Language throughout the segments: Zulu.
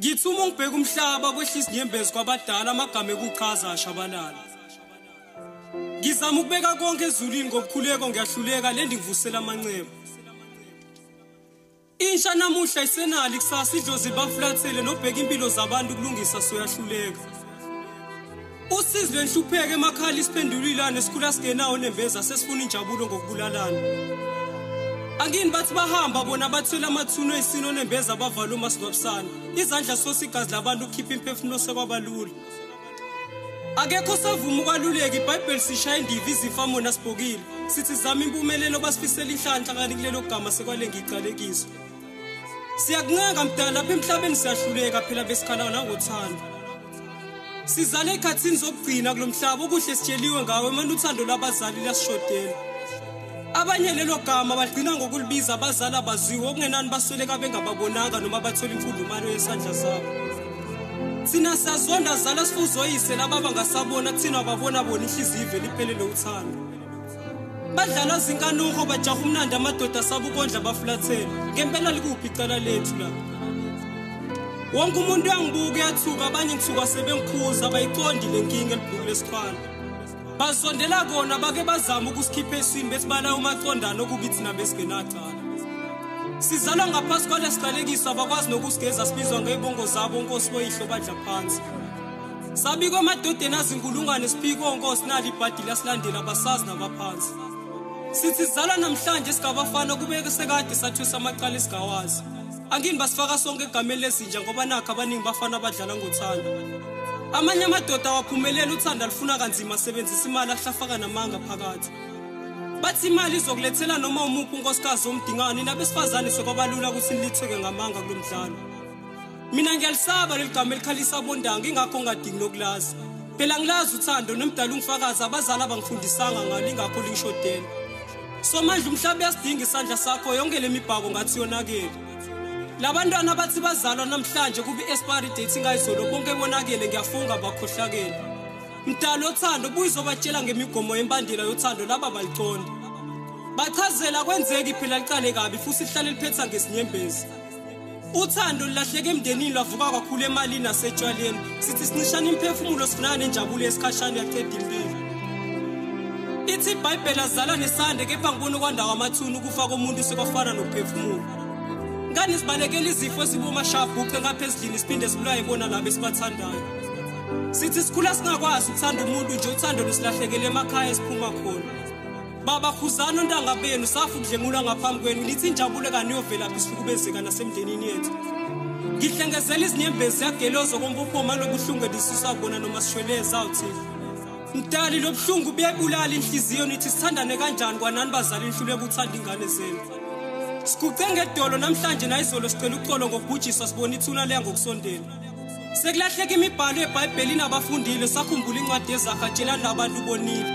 Ngithi uma ngibheka umhlaba kwehlisa inyembezi kwabadala amagama ekuchaza ashabalala. Ngizama ukubeka konke ezulwini ngokukhuleko ngiyahluleka le ndivusela amancebo. Insha namuhla isenali kusasa idlozi bafulathele nobheka impilo zabantu kulungisa soyahluleka. Usizi lwenhlupheke emakhaya isiphendulilane sikhula singenawo nembeza sesifuna injabulo ngokubulalana. Angini bathi bahamba bona bathwele amathuno esino nembeza bavala umasingwabisana. Izandla sosigazi labantu ukhipha imphefumulo sekwabalula. Akekho savuma ukwaluleka iBhayibheli sishaya indivi izifamo nasibhokile. Sithi zama impumelelo basifisela inhlanhla kanti kulelo gama sekwale ngicalekiso. Siyakuncenga mdala lapha emhlabeni siyahluleka phela besikhala nangothando. Sizale ekhathini zokugcina kulomhlaba okuhle sitsheliwe ngawe manje uthando labazali lasishodela. Abanye lelo gama bagcina ngokulibiza abazali abaziwe okungenani basweleka bengababonanga noma bathola imfundumalo yesandla sabo. Sina sazonda zala sifuzoyise lababa ngasabona kuthina babona bona inhliziyo ivele iphelele uthando. Badlala zinkanuko bajaha umnandi amadoda sabo ukondla bafulathela. Ngempela likuphi icala lethu la? Wonke umuntu uyangibuka uyathuka abanye ngithuka sebengikhuza abayiqondi lenkinga elibhuku lesifana. Bazondela kona bake bazama ukusikhipha esini bethi bala umaqondana okubithi nabesingenacala. Sizalwa ngaphasi kwalesiqalekiso abakwazi nokusigeza sibizwa ngezibongo zabo onkosi boyihlo badla phansi. Sabikwa amadodeni azinkulungwane siphiko onkosi nali ibhadila silandela abasazi nabaphansi. Sithi sizalwa namhlanje sigabafana kubeke sekade sathwesa amaqala esigawazi. Angini basifaka sonke egameni lezinja ngoba nakho abaningi bafana abadlala ngothando. Amanye amadoda awaphumelela uthando alufuna kanzima asebenzisa imali ahlafaka namanga phakathi. Bathi imali izokulethela noma umuphi unkosikazi omdingani nabesifazane sekwabalula ukuthi nilitheke ngamanga kulomdlalo. Mina ngiyalisaba leligama elikhalisa abondanga ingakho ngadingi nokulazi. Phela ngilazi uthando nomdala ungifakaza abazali abangifundisanga ngalo ingakho lingishodela. So manje umhlaba uyasidinga isandla sakho yonke lemibhako ngathi yonakele. Labantwana bathi bazalwa namhlanje kubi expiry date ingayizolo bonke bonakele ngiyafunga bakhohlakele. Mdala othando buyizobatshela ngemigomo yembandela yothando laba baliqonda. Bachazela kwenzeki phela liqale kabi futhi sihlale liphetha ngesinyembezi. Uthando lilahleke emndenini lavuka kakhulu emalini nasetshwaleni. Sithi sinishana imphefumulo sifunana nenjabulo esikhashana yaqeda impilo. Ithi iBhayibheli azala nesande kepha ngibona ukwandawa amathuna ukufa komuntu sekwafana nokuphefumula. Ngani sibalekela izifo ezibuma sharp uche ngaphezulu siphinde sibulaye bona labo esibathandayo. Sithi sikhula singakwazi ukuthanda umuntu nje uthando lusilahlekele emakhaya esiphuma khona. Baba khuzana ontanga benu safu kudlengula ngaphambi kwenu nithi injabulo kaniyovela bisifukubezeka nasemndenini yethu. Ngihlengezela izinyembezi yagelozo kombuphoma lobuhlungu edisisabona noma sishweleza uthini. Mdali lobuhlungu buyebulala inhliziyo nithi sithandane kanjani kwanani bazali inhluleko uthanda ingane zenu. Sikucenge edolo namhlanje nayizolo sicela uxolo ngokubhujiswa sibona ithuna leya ngokusondela. Sekulahleka imibhalo yeBhayibheli nabafundile sakhumbula incwadi yezakha tshelana nabantu bonile.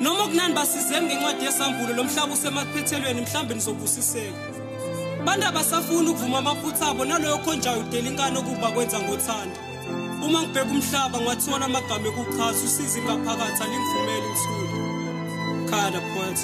Noma kunani basizeni ngencwadi yesambulo lomhlaba usemaphethelweni mhlambe nizobusiseka. Bantu abasafuna ukuvuma amaphutha abo naloyo khonjayo udela inkani okuba kwenza ngothando. Uma ngibheka umhlaba ngathola amagama ekuchaza usizi ngaphakathi alingivumela uthuli. Khala poet.